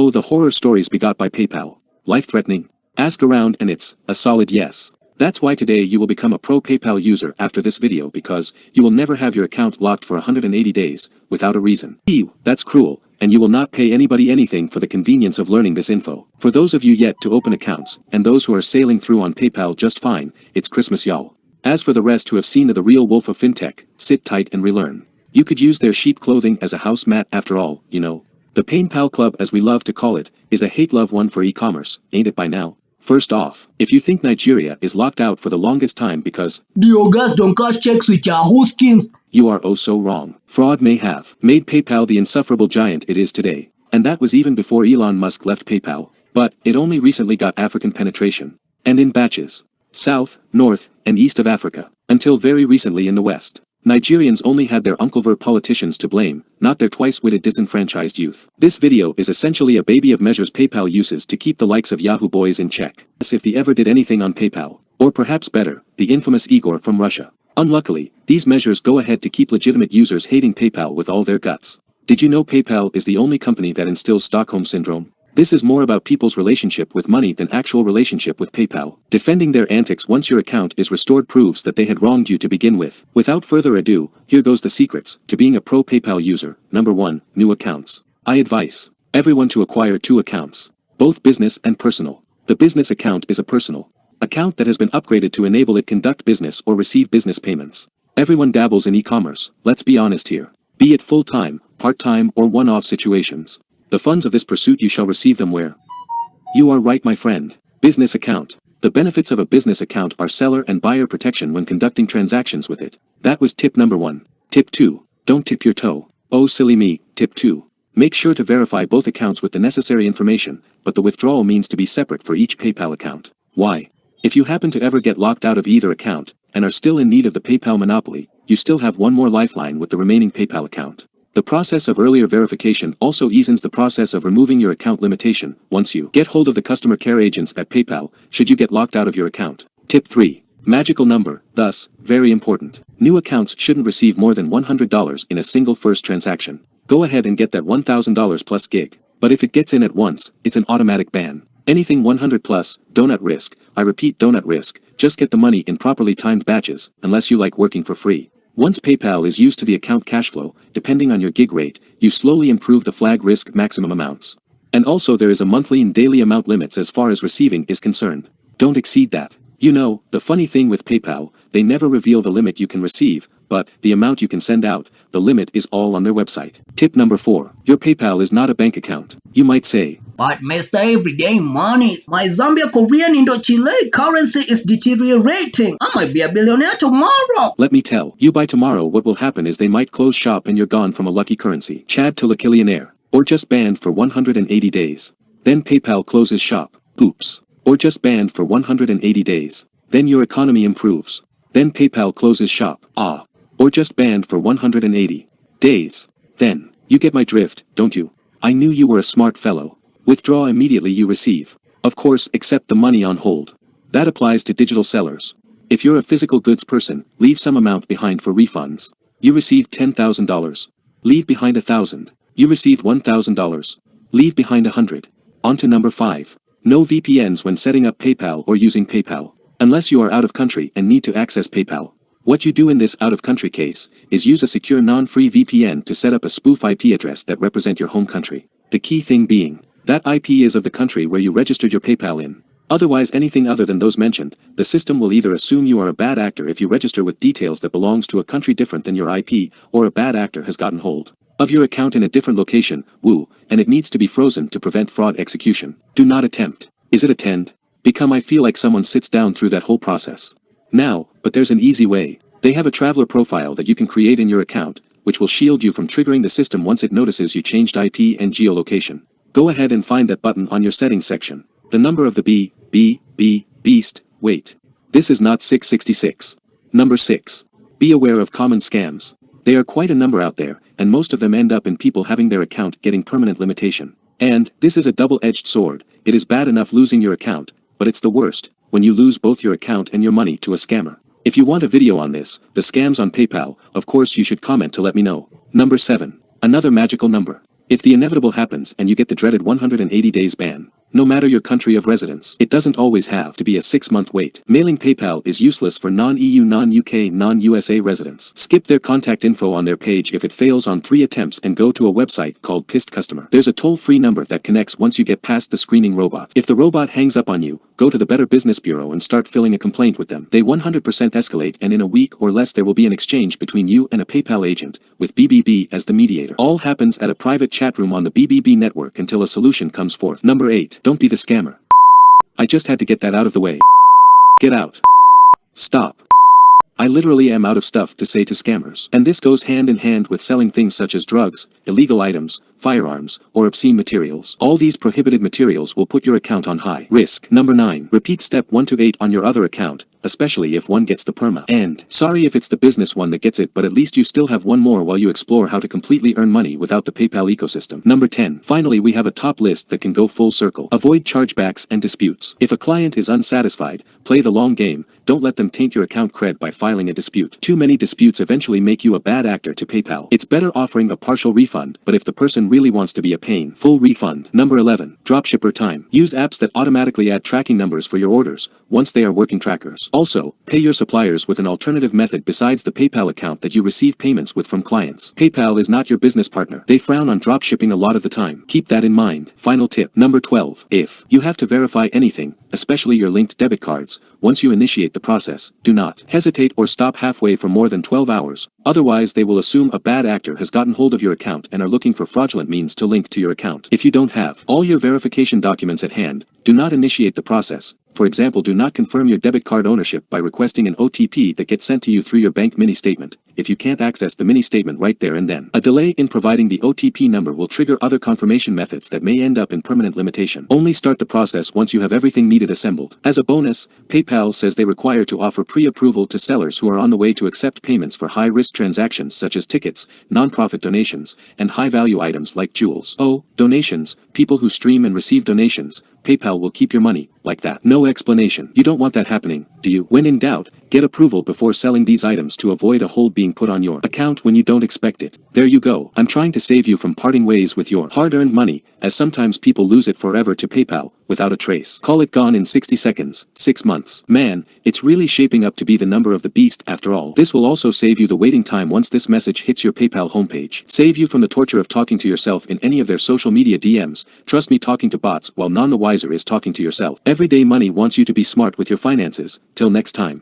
Oh, the horror stories begot by PayPal. Life-threatening? Ask around and it's a solid yes. That's why today you will become a pro PayPal user after this video, because you will never have your account locked for 180 days, without a reason. Ew, that's cruel, and you will not pay anybody anything for the convenience of learning this info. For those of you yet to open accounts, and those who are sailing through on PayPal just fine, it's Christmas y'all. As for the rest who have seen the real wolf of fintech, sit tight and relearn. You could use their sheep clothing as a house mat after all, you know. The PayPal Club, as we love to call it, is a hate-love one for e-commerce, ain't it by now? First off, if you think Nigeria is locked out for the longest time because the Ogas don't cash checks with Yahoo schemes, you are oh so wrong. Fraud may have made PayPal the insufferable giant it is today. And that was even before Elon Musk left PayPal. But it only recently got African penetration. And in batches. South, North, and East of Africa. Until very recently in the West. Nigerians only had their Unclever politicians to blame, not their twice-witted disenfranchised youth. This video is essentially a baby of measures PayPal uses to keep the likes of Yahoo boys in check. As if he ever did anything on PayPal. Or perhaps better, the infamous Igor from Russia. Unluckily, these measures go ahead to keep legitimate users hating PayPal with all their guts. Did you know PayPal is the only company that instills Stockholm Syndrome? This is more about people's relationship with money than actual relationship with PayPal. Defending their antics once your account is restored proves that they had wronged you to begin with. Without further ado, here goes the secrets to being a pro PayPal user. Number 1, new accounts. I advise everyone to acquire 2 accounts, both business and personal. The business account is a personal account that has been upgraded to enable it conduct business or receive business payments. Everyone dabbles in e-commerce, let's be honest here. Be it full-time, part-time, or one-off situations. The funds of this pursuit you shall receive them where? You are right, my friend. Business account. The benefits of a business account are seller and buyer protection when conducting transactions with it. That was tip number 1. Tip 2. Don't tip your toe. Oh silly me. Tip 2. Make sure to verify both accounts with the necessary information, but the withdrawal means to be separate for each PayPal account. Why? If you happen to ever get locked out of either account, and are still in need of the PayPal monopoly, you still have one more lifeline with the remaining PayPal account. The process of earlier verification also eases the process of removing your account limitation once you get hold of the customer care agents at PayPal, should you get locked out of your account. Tip 3. Magical number, thus, very important. New accounts shouldn't receive more than $100 in a single first transaction. Go ahead and get that $1,000 plus gig. But if it gets in at once, it's an automatic ban. Anything 100 plus, don't at risk. I repeat, don't at risk. Just get the money in properly timed batches, unless you like working for free. Once PayPal is used to the account cash flow, depending on your gig rate, you slowly improve the flag risk maximum amounts. And also there is a monthly and daily amount limits as far as receiving is concerned. Don't exceed that. You know, the funny thing with PayPal, they never reveal the limit you can receive, but the amount you can send out, the limit is all on their website. Tip number 4. Your PayPal is not a bank account. You might say, but Mr. Everyday Monies, my Zambia Korean Indo-Chile currency is deteriorating. I might be a billionaire tomorrow. Let me tell you, by tomorrow what will happen is they might close shop and you're gone from a lucky currency. Chad to Lakillionaire. Or just banned for 180 days. Then PayPal closes shop. Oops. Or just banned for 180 days. Then your economy improves. Then PayPal closes shop. Ah. Or just banned for 180 days. Then, you get my drift, don't you? I knew you were a smart fellow. Withdraw immediately you receive. Of course, accept the money on hold. That applies to digital sellers. If you're a physical goods person, leave some amount behind for refunds. You received $10,000. Leave behind $1,000. You received $1,000. Leave behind $100. On to number 5. No VPNs when setting up PayPal or using PayPal. Unless you are out of country and need to access PayPal. What you do in this out-of-country case is use a secure non-free VPN to set up a spoof IP address that represent your home country. The key thing being, that IP is of the country where you registered your PayPal in. Otherwise, anything other than those mentioned, the system will either assume you are a bad actor if you register with details that belongs to a country different than your IP, or a bad actor has gotten hold of your account in a different location, and it needs to be frozen to prevent fraud execution. Do not attempt. Is it attend? Become I feel like someone sits down through that whole process. Now, but there's an easy way. They have a traveler profile that you can create in your account, which will shield you from triggering the system once it notices you changed IP and geolocation. Go ahead and find that button on your settings section. The number of the beast, wait. This is not 666. Number 6. Be aware of common scams. They are quite a number out there, and most of them end up in people having their account getting permanent limitation. And, this is a double-edged sword. It is bad enough losing your account, but it's the worst, when you lose both your account and your money to a scammer. If you want a video on this, the scams on PayPal, of course you should comment to let me know. Number 7. Another magical number. If the inevitable happens and you get the dreaded 180 days ban, no matter your country of residence, it doesn't always have to be a 6-month wait. Mailing PayPal is useless for non-EU, non-UK, non-USA residents. Skip their contact info on their page if it fails on 3 attempts and go to a website called Pissed Customer. There's a toll-free number that connects once you get past the screening robot. If the robot hangs up on you, go to the Better Business Bureau and start filling a complaint with them. They 100% escalate, and in a week or less there will be an exchange between you and a PayPal agent, with BBB as the mediator. All happens at a private chat room on the BBB network until a solution comes forth. Number 8. Don't be the scammer. I just had to get that out of the way. Get out. Stop. I literally am out of stuff to say to scammers. And this goes hand in hand with selling things such as drugs, illegal items, firearms, or obscene materials. All these prohibited materials will put your account on high risk. Number 9. Repeat step 1 to 8 on your other account, especially if one gets the perma. And sorry if it's the business one that gets it, but at least you still have one more while you explore how to completely earn money without the PayPal ecosystem. Number 10. Finally, we have a top list that can go full circle. Avoid chargebacks and disputes. If a client is unsatisfied, play the long game. Don't let them taint your account cred by filing a dispute. Too many disputes eventually make you a bad actor to PayPal. It's better offering a partial refund, but if the person really wants to be a pain, full refund. Number 11. Dropshipper time. Use apps that automatically add tracking numbers for your orders, once they are working trackers. Also, pay your suppliers with an alternative method besides the PayPal account that you receive payments with from clients. PayPal is not your business partner. They frown on dropshipping a lot of the time. Keep that in mind. Final tip. Number 12. If you have to verify anything, especially your linked debit cards, once you initiate the process, do not hesitate or stop halfway for more than 12 hours. Otherwise, they will assume a bad actor has gotten hold of your account and are looking for fraudulent means to link to your account. If you don't have all your verification documents at hand, do not initiate the process. For example, do not confirm your debit card ownership by requesting an OTP that gets sent to you through your bank mini statement, if you can't access the mini statement right there and then. A delay in providing the OTP number will trigger other confirmation methods that may end up in permanent limitation. Only start the process once you have everything needed assembled. As a bonus, PayPal says they require to offer pre-approval to sellers who are on the way to accept payments for high-risk transactions such as tickets, non-profit donations, and high-value items like jewels. Oh, donations, people who stream and receive donations. PayPal will keep your money, like that. No explanation. You don't want that happening, do you? When in doubt, get approval before selling these items to avoid a hold being put on your account when you don't expect it. There you go. I'm trying to save you from parting ways with your hard-earned money, as sometimes people lose it forever to PayPal, without a trace. Call it gone in 60 seconds, 6 months. Man, it's really shaping up to be the number of the beast after all. This will also save you the waiting time once this message hits your PayPal homepage. Save you from the torture of talking to yourself in any of their social media DMs. Trust me, talking to bots while none the wiser is talking to yourself. Everyday Money wants you to be smart with your finances. Till next time.